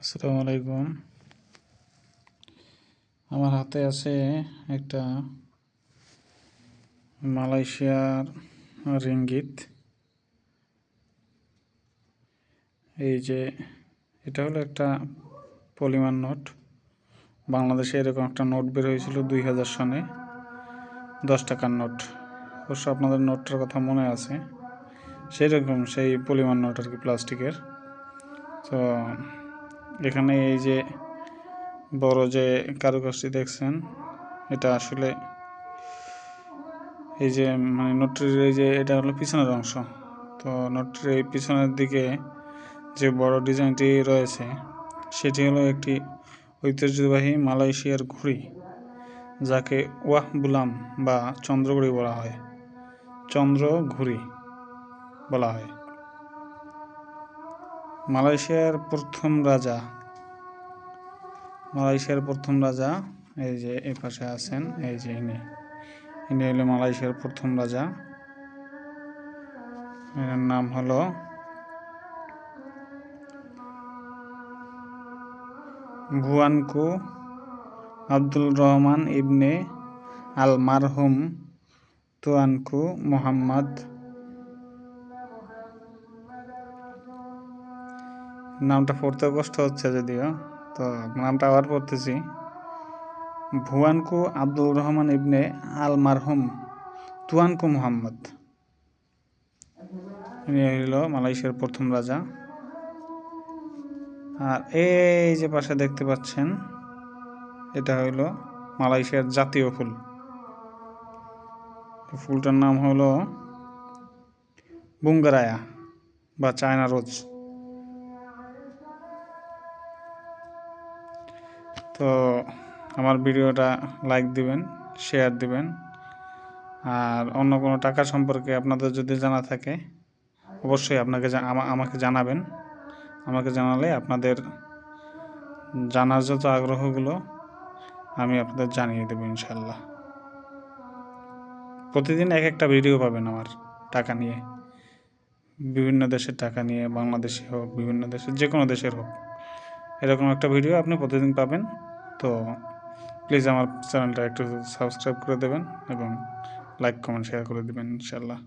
আসসালামু আলাইকুম। আমার হাতে আছে একটা মালয়েশিয়ার রিঙ্গিত। এই যে এটা হলো একটা পলিমার নোট। বাংলাদেশে এরকম একটা নোট বের হয়েছিল 2000 সনে, 10 টাকার নোট। অবশ্য আপনাদের নোটটার কথা মনে আছে, সেরকম সেই পলিমার নোট আর কি, প্লাস্টিকের। তো এখানে এই যে বড় যে কারুকাজটি দেখছেন, এটা আসলে এই যে মানে নোটটির এই যে এটা হলো পিছনের অংশ। তো নোটটির এই পিছনের দিকে যে বড় ডিজাইনটি রয়েছে সেটি হলো একটি ঐতিহ্যবাহী মালয়েশিয়ার ঘড়ি, যাকে ওয়াহ বুলাম বা চন্দ্রঘড়ি বলা হয়। চন্দ্র ঘড়ি বলা হয়। মালয়েশিয়ার প্রথম রাজা এই যে এই পাশে আছেন, এই যে ইনি হলো মালয়েশিয়ার প্রথম রাজা। এর নাম হলো ভুয়ানকো আব্দুল রহমান ইবনে আল মারহুম তুয়ানকু মোহাম্মদ। নামটা পড়তে কষ্ট হচ্ছে যদিও, তো নামটা আবার পড়তেছি। ভুয়ানকু আব্দুল রহমান ইবনে আল মারহুম তুয়ানকু মোহাম্মদ। ইনি হইল মালয়েশিয়ার প্রথম রাজা। আর এই যে পাশে দেখতে পাচ্ছেন, এটা হইল মালয়েশিয়ার জাতীয় ফুল। ফুলটার নাম হলো বুঙ্গারায়া বা চায়না রোজ। তো আমার ভিডিওটা লাইক দিবেন, শেয়ার দিবেন। আর অন্য কোনো টাকা সম্পর্কে আপনাদের যদি জানা থাকে অবশ্যই আমাকে জানাবেন। আমাকে জানালে আপনাদের জানার যত আগ্রহগুলো আমি আপনাদের জানিয়ে দেবো ইনশাল্লাহ। প্রতিদিন এক একটা ভিডিও পাবেন আমার টাকা নিয়ে, বিভিন্ন দেশের টাকা নিয়ে, বাংলাদেশে হোক, বিভিন্ন দেশের যে কোনো দেশের হোক, এরকম একটা ভিডিও আপনি প্রতিদিন পাবেন। তো প্লিজ আমার চ্যানেলটা একটু সাবস্ক্রাইব করে দেবেন এবং লাইক কমেন্ট শেয়ার করে দেবেন ইনশাল্লাহ।